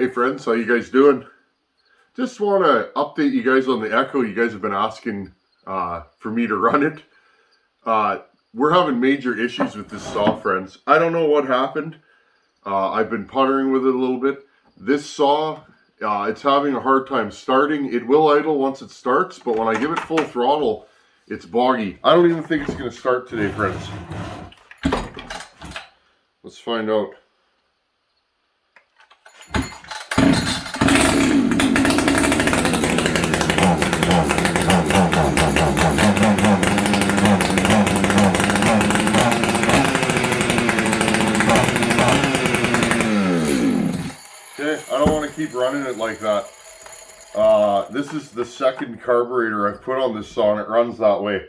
Hey friends, how you guys doing? Just want to update you guys on the Echo. You guys have been asking for me to run it. We're having major issues with this saw, friends. I don't know what happened. I've been puttering with it a little bit. This saw, it's having a hard time starting. It will idle once it starts, but when I give it full throttle, it's boggy. I don't even think it's going to start today, friends. Let's find out. I don't want to keep running it like that. This is the second carburetor I've put on this saw and it runs that way.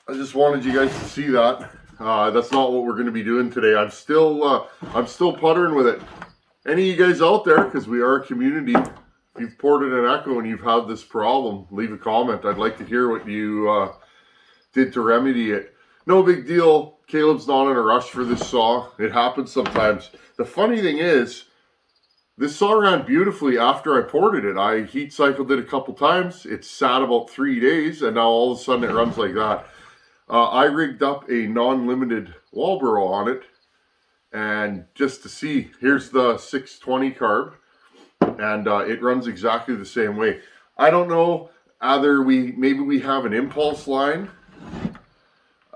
I just wanted you guys to see that. That's not what we're going to be doing today. I'm still puttering with it. Any of you guys out there, because we are a community, if you've ported an Echo and you've had this problem, leave a comment. I'd like to hear what you did to remedy it. No big deal. Caleb's not in a rush for this saw. It happens sometimes. The funny thing is, this saw ran beautifully after I ported it. I heat cycled it a couple times. It sat about 3 days, and now all of a sudden it runs like that. I rigged up a non-limited wall burrow on it, and just to see, here's the 620 carb, and it runs exactly the same way. I don't know, either maybe we have an impulse line.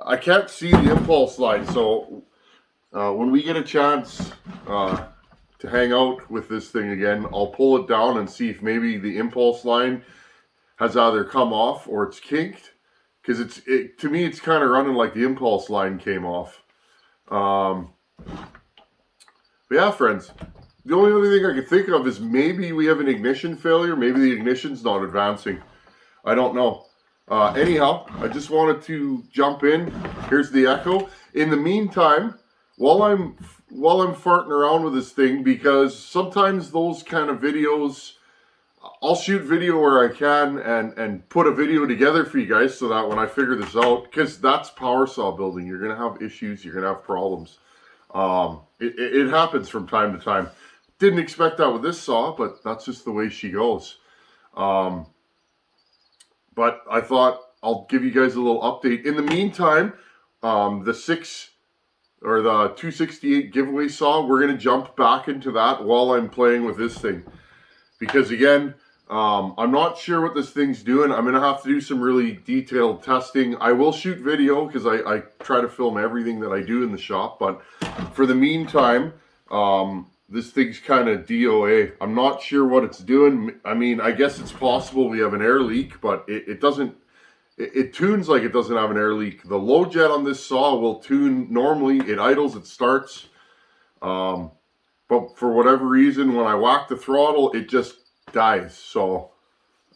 I can't see the impulse line, so when we get a chance to hang out with this thing again, I'll pull it down and see if maybe the impulse line has either come off or it's kinked, because to me it's kind of running like the impulse line came off. But yeah, friends, the only other thing I could think of is maybe we have an ignition failure. Maybe the ignition's not advancing. I don't know. Anyhow, I just wanted to jump in. Here's the Echo. In the meantime, while I'm farting around with this thing, because sometimes those kind of videos, I'll shoot video where I can and put a video together for you guys so that when I figure this out, because that's power saw building, you're going to have issues, you're going to have problems. It happens from time to time. Didn't expect that with this saw, but that's just the way she goes. But I thought I'll give you guys a little update. In the meantime, the 268 giveaway saw, we're going to jump back into that while I'm playing with this thing. Because again, I'm not sure what this thing's doing. I'm going to have to do some really detailed testing. I will shoot video because I try to film everything that I do in the shop. But for the meantime, this thing's kind of DOA. I'm not sure what it's doing. I mean, I guess it's possible we have an air leak, but it doesn't. It tunes like it doesn't have an air leak. The low jet on this saw will tune normally. It idles, it starts. But for whatever reason, when I whack the throttle, it just dies. So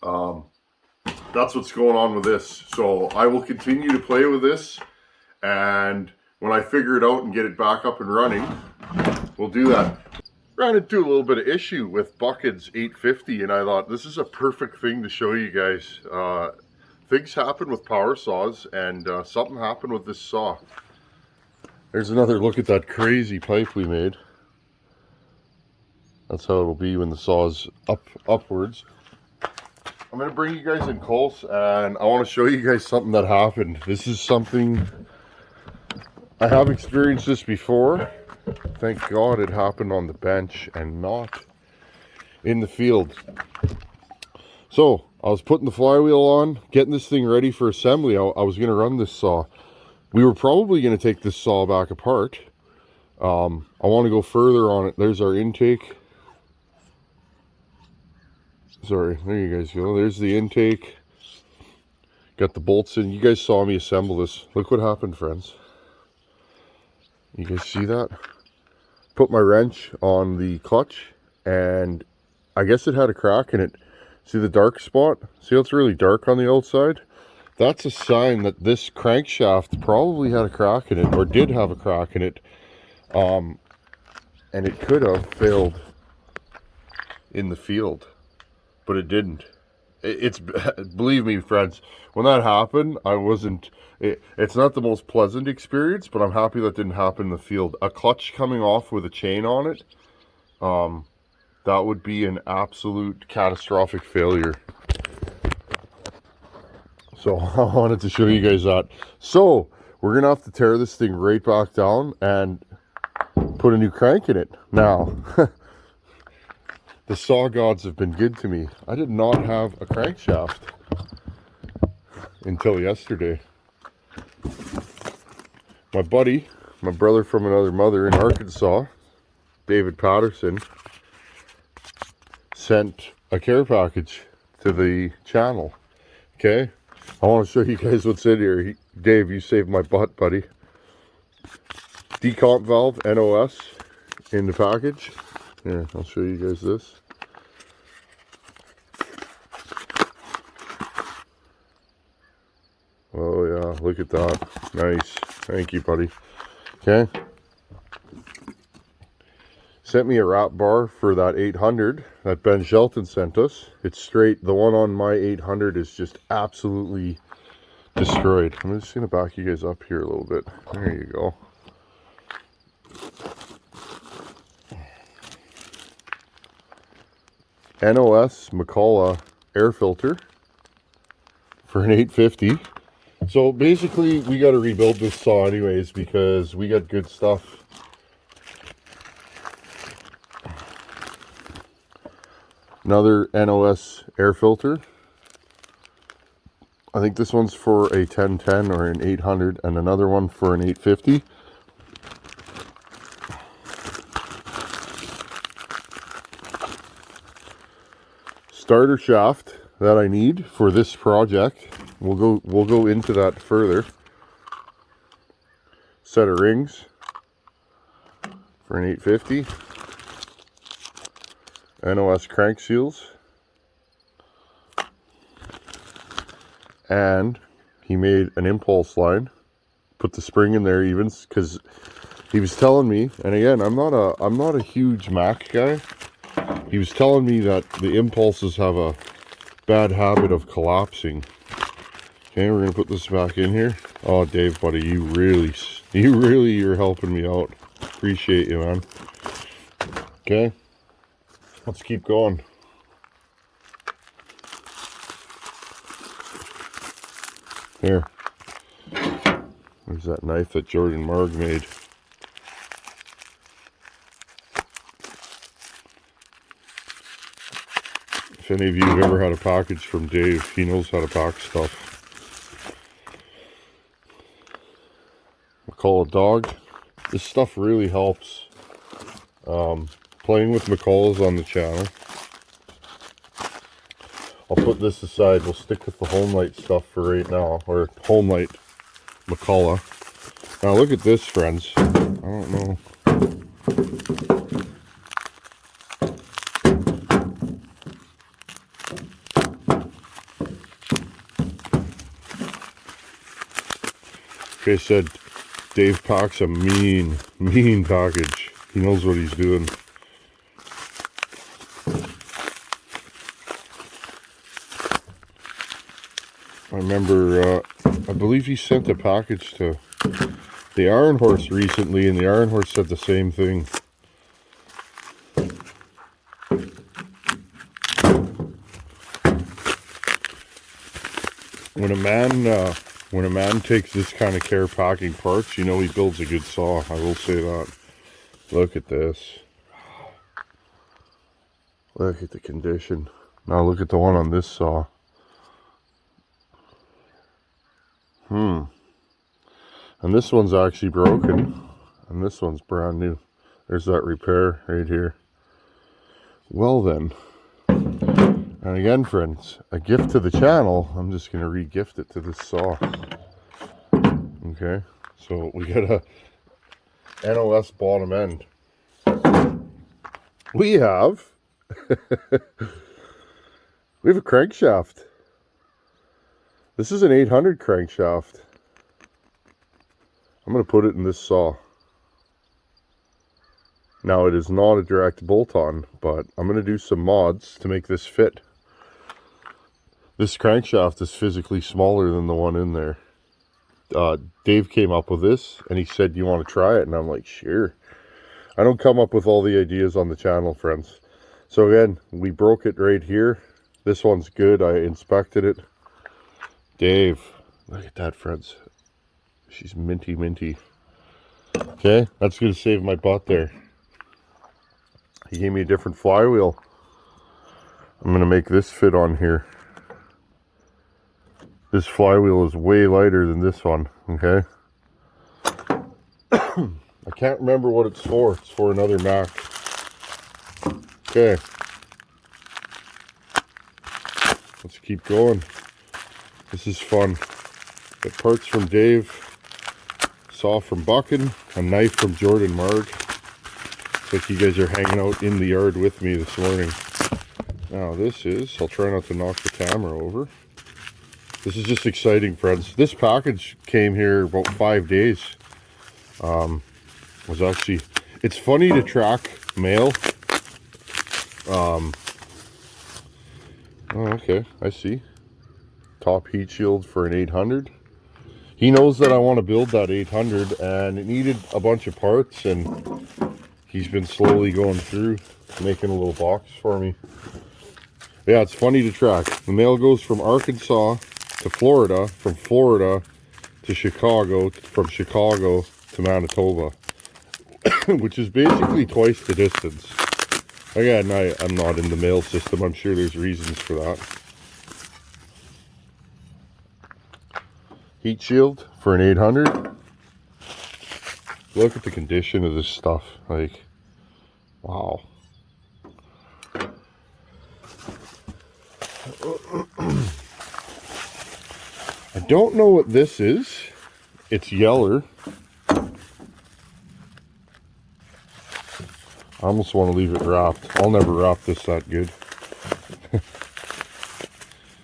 that's what's going on with this. So I will continue to play with this. And when I figure it out and get it back up and running, we'll do that. Ran into a little bit of issue with Buckhead's 850, and I thought this is a perfect thing to show you guys. Things happen with power saws, and something happened with this saw. There's another look at that crazy pipe we made. That's how it'll be when the saw's upwards. I'm going to bring you guys in close, and I want to show you guys something that happened. This is something, I have experienced this before. Thank God it happened on the bench and not in the field. So, I was putting the flywheel on, getting this thing ready for assembly. I was going to run this saw. We were probably going to take this saw back apart. I want to go further on it. There's our intake. Sorry, there you guys go. There's the intake. Got the bolts in. You guys saw me assemble this. Look what happened, friends. You guys see that? Put my wrench on the clutch, and I guess it had a crack in it. See the dark spot? See how it's really dark on the outside? That's a sign that this crankshaft probably had a crack in it, or did have a crack in it. And it could have failed in the field, but it didn't. It's believe me, friends, when that happened, it's not the most pleasant experience, but I'm happy that didn't happen in the field. A clutch coming off with a chain on it that would be an absolute catastrophic failure. So I wanted to show you guys that. So we're gonna have to tear this thing right back down and put a new crank in it. Now, the saw gods have been good to me. I did not have a crankshaft until yesterday. My buddy, my brother from another mother in Arkansas, David Patterson, sent a care package to the channel. Okay, I want to show you guys what's in here. Dave, you saved my butt, buddy. Decomp valve, NOS, in the package. Here, I'll show you guys this. Oh yeah, look at that. Nice. Thank you, buddy. Okay. Sent me a wrap bar for that 800 that Ben Shelton sent us. It's straight. The one on my 800 is just absolutely destroyed. I'm just going to back you guys up here a little bit. There you go. NOS Mcculloch air filter for an 850. So basically we got to rebuild this saw anyways because we got good stuff. Another NOS air filter. I think this one's for a 1010 or an 800 and another one for an 850. Starter shaft that I need for this project. We'll go into that further. Set of rings for an 850. NOS crank seals. And he made an impulse line. Put the spring in there even because he was telling me, and again, I'm not a huge Mac guy. He was telling me that the impulses have a bad habit of collapsing. Okay, we're gonna put this back in here. Oh, Dave, buddy, you're helping me out. Appreciate you, man. Okay, let's keep going. Here, there's that knife that Jordan Marg made. If any of you have ever had a package from Dave, he knows how to pack stuff. Mcculloch dog. This stuff really helps. Playing with Mccullochs on the channel. I'll put this aside. We'll stick with the Home Light stuff for right now, or Home Light Mcculloch. Now look at this, friends. I don't know. Okay, said Dave packs a mean package. He knows what he's doing. I remember, I believe he sent a package to the Iron Horse recently, and the Iron Horse said the same thing. When a man takes this kind of care packing parts, you know he builds a good saw. I will say that. Look at this. Look at the condition. Now look at the one on this saw. And this one's actually broken. And this one's brand new. There's that repair right here. Well then. And again, friends, a gift to the channel. I'm just going to re-gift it to this saw. Okay. So we got a NOS bottom end. We have a crankshaft. This is an 800 crankshaft. I'm going to put it in this saw. Now it is not a direct bolt-on, but I'm going to do some mods to make this fit. This crankshaft is physically smaller than the one in there. Dave came up with this and he said, "You want to try it?" And I'm like, "Sure." I don't come up with all the ideas on the channel, friends. So again, we broke it right here. This one's good. I inspected it. Dave, look at that, friends. She's minty, minty. Okay, that's going to save my butt there. He gave me a different flywheel. I'm going to make this fit on here. This flywheel is way lighter than this one, okay? I can't remember what it's for. It's for another Mac. Okay. Let's keep going. This is fun. Got parts from Dave, saw from Buckin, a knife from Jordan Marg. It's like you guys are hanging out in the yard with me this morning. Now this is, I'll try not to knock the camera over. This is just exciting, friends. This package came here about 5 days. Was actually, it's funny to track mail. Oh, okay, I see. Top heat shield for an 800. He knows that I want to build that 800, and it needed a bunch of parts, and he's been slowly going through, making a little box for me. Yeah, it's funny to track. The mail goes from Arkansas to Florida, from Florida to Chicago, from Chicago to Manitoba, which is basically twice the distance. Again, I'm not in the mail system. I'm sure there's reasons for that. Heat shield for an 800. Look at the condition of this stuff. Like, wow. I don't know what this is. It's yeller. I almost want to leave it wrapped. I'll never wrap this that good.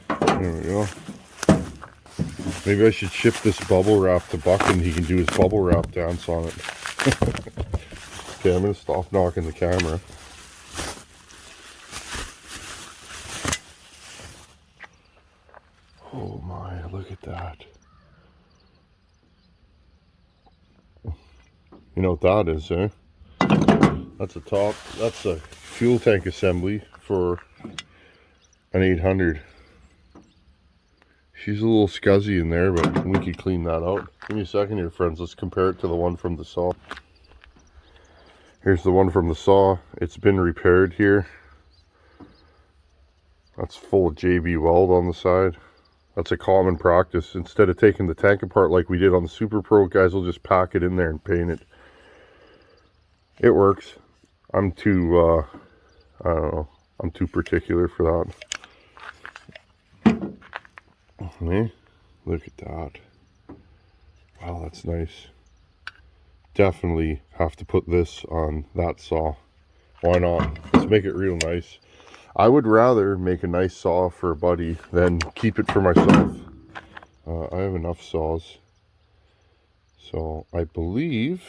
There we go. Maybe I should ship this bubble wrap to Buckin. He can do his bubble wrap dance on it. Okay, I'm going to stop knocking the camera. Oh my, look at that. You know what that is, eh? That's a top, that's a fuel tank assembly for an 800. She's a little scuzzy in there, but we could clean that out. Give me a second here, friends. Let's compare it to the one from the saw. Here's the one from the saw. It's been repaired here. That's full of JB weld on the side. That's a common practice. Instead of taking the tank apart like we did on the Super Pro, guys will just pack it in there and paint it. It works. I'm too, I don't know, I'm too particular for that. Look at that. Wow, that's nice. Definitely have to put this on that saw. Why not? Let's make it real nice. I would rather make a nice saw for a buddy than keep it for myself. I have enough saws. So I believe,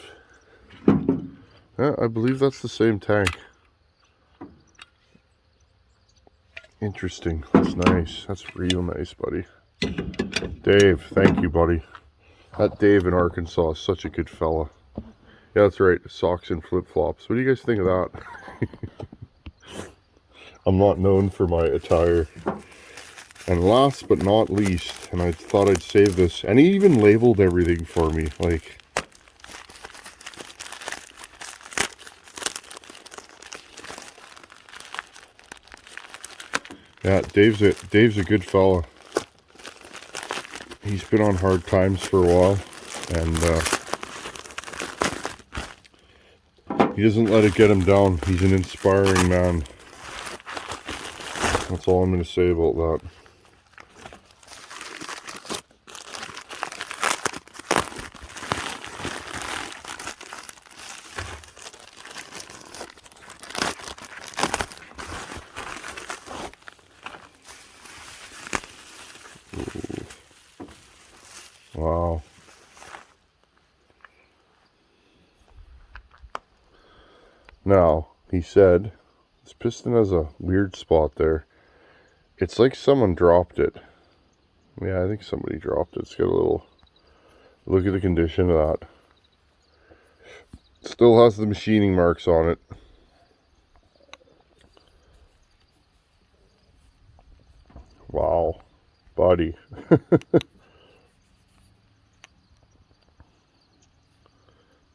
yeah, I believe that's the same tank. Interesting. That's nice. That's real nice, buddy. Dave, thank you, buddy. That Dave in Arkansas is such a good fella. Yeah, that's right. Socks and flip-flops. What do you guys think of that? I'm not known for my attire. And last but not least, and I thought I'd save this, and he even labeled everything for me. Like, yeah, Dave's a good fella. He's been on hard times for a while, and he doesn't let it get him down. He's an inspiring man. That's all I'm going to say about that. Wow. Now, he said, this piston has a weird spot there. It's like someone dropped it. Yeah, I think somebody dropped it. It's got a little, look at the condition of that. Still has the machining marks on it. Wow, buddy.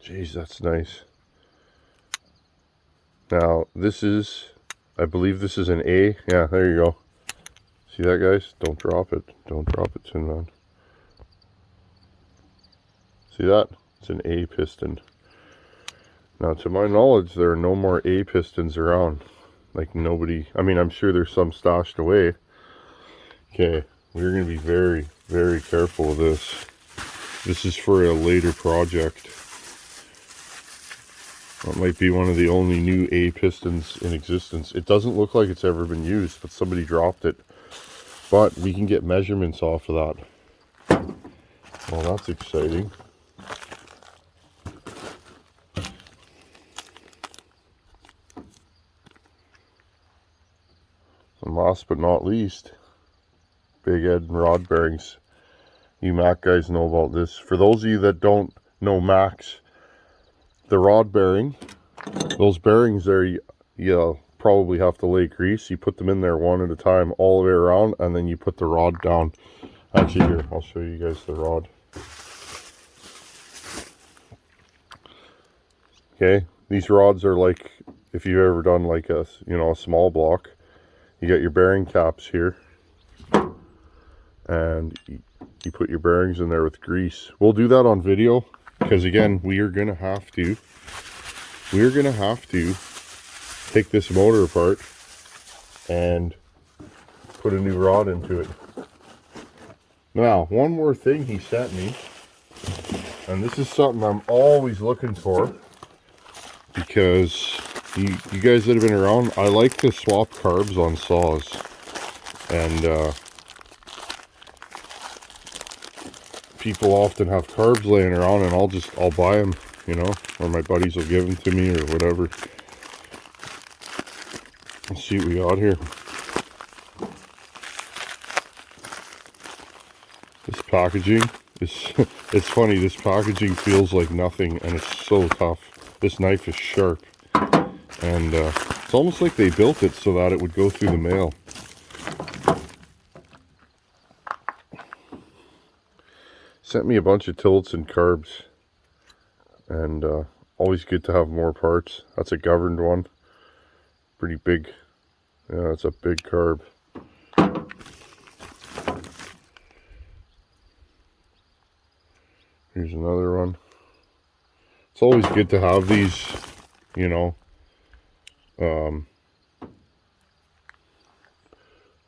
Jeez, that's nice. Now, this is, I believe this is an A. Yeah, there you go. See that, guys? Don't drop it. Don't drop it, Tin Man. See that? It's an A piston. Now, to my knowledge, there are no more A pistons around. Like, nobody, I mean, I'm sure there's some stashed away. Okay, we're going to be very, very careful with this. This is for a later project. That might be one of the only new A pistons in existence. It doesn't look like it's ever been used, but somebody dropped it. But we can get measurements off of that. Well, that's exciting. And last but not least, big head and rod bearings. You Mac guys know about this. For those of you that don't know Macs, the rod bearing, those bearings there, you probably have to lay grease. You put them in there one at a time all the way around, and then you put the rod down. Actually, here, I'll show you guys the rod. Okay, these rods are like, if you've ever done like a, a small block, you got your bearing caps here, and you put your bearings in there with grease. We'll do that on video, because again, we are gonna have to take this motor apart and put a new rod into it. Now, one more thing he sent me, and this is something I'm always looking for, because you guys that have been around, I like to swap carbs on saws, and people often have carbs laying around, and I'll buy them, or my buddies will give them to me or whatever. Let's see what we got here. This packaging is, it's funny, this packaging feels like nothing, and it's so tough. This knife is sharp, and it's almost like they built it so that it would go through the mail. Sent me a bunch of tillets and carbs, and always good to have more parts. That's a governed one, pretty big. Yeah, that's a big carb. Here's another one. It's always good to have these,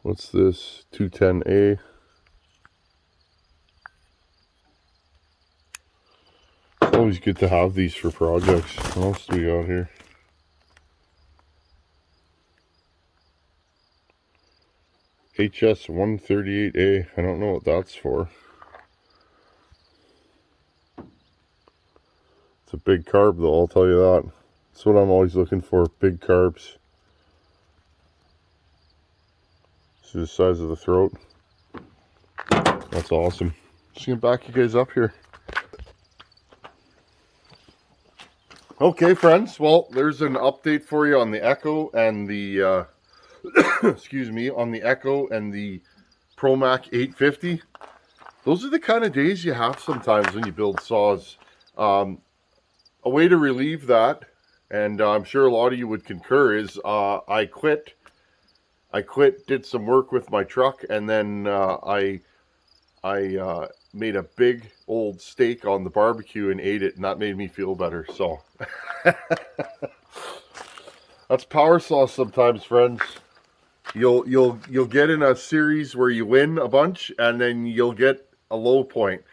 what's this? 210A. It's always good to have these for projects. What else do we got here? HS138A. I don't know what that's for. It's a big carb though, I'll tell you that. That's what I'm always looking for, big carbs. See the size of the throat. That's awesome. Just gonna back you guys up here. Okay, friends, well, there's an update for you on the Echo and the, excuse me, on the Echo and the ProMac 850. Those are the kind of days you have sometimes when you build saws. A way to relieve that, and I'm sure a lot of you would concur, is I quit, did some work with my truck, and then I made a big old steak on the barbecue and ate it, and that made me feel better. So that's power saw sometimes, friends. You'll get in a series where you win a bunch, and then you'll get a low point.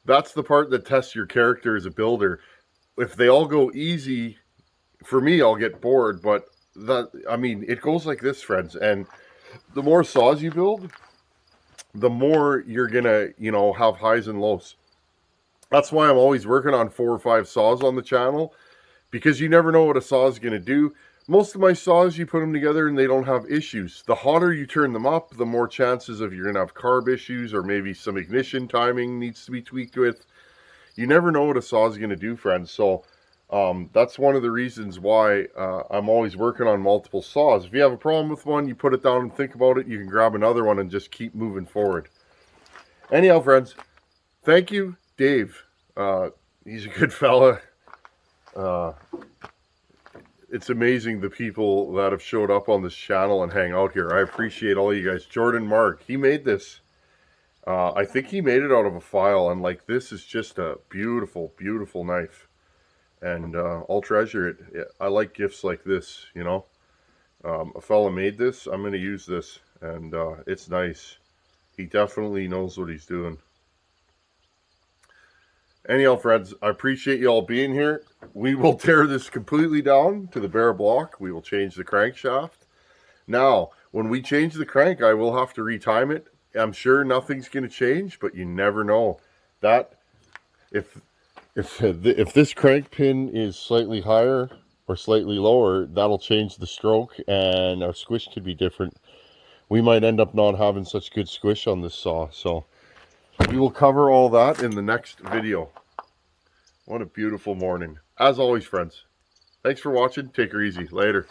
That's the part that tests your character as a builder. If they all go easy, for me, I'll get bored, but it goes like this, friends. And the more saws you build, the more you're gonna, have highs and lows. That's why I'm always working on 4 or 5 saws on the channel, because you never know what a saw is gonna do. Most of my saws, you put them together and they don't have issues. The hotter you turn them up, the more chances of you're gonna have carb issues, or maybe some ignition timing needs to be tweaked with. You never know what a saw is gonna do, friends. So That's one of the reasons why I'm always working on multiple saws. If you have a problem with one, you put it down and think about it. You can grab another one and just keep moving forward. Anyhow, friends, thank you, Dave. He's a good fella. It's amazing the people that have showed up on this channel and hang out here. I appreciate all you guys. Jordan Mark, he made this. I think he made it out of a file, and like, this is just a beautiful, beautiful knife. And I'll treasure it. I like gifts like this, you know. A fella made this. I'm going to use this, and it's nice. He definitely knows what he's doing. Anyhow, friends, I appreciate you all being here. We will tear this completely down to the bare block. We will change the crankshaft. Now, when we change the crank, I will have to retime it. I'm sure nothing's going to change, but you never know. That if this crank pin is slightly higher or slightly lower, that'll change the stroke, and our squish could be different. We might end up not having such good squish on this saw, so we will cover all that in the next video. What a beautiful morning. As always, friends, thanks for watching. Take her easy. Later.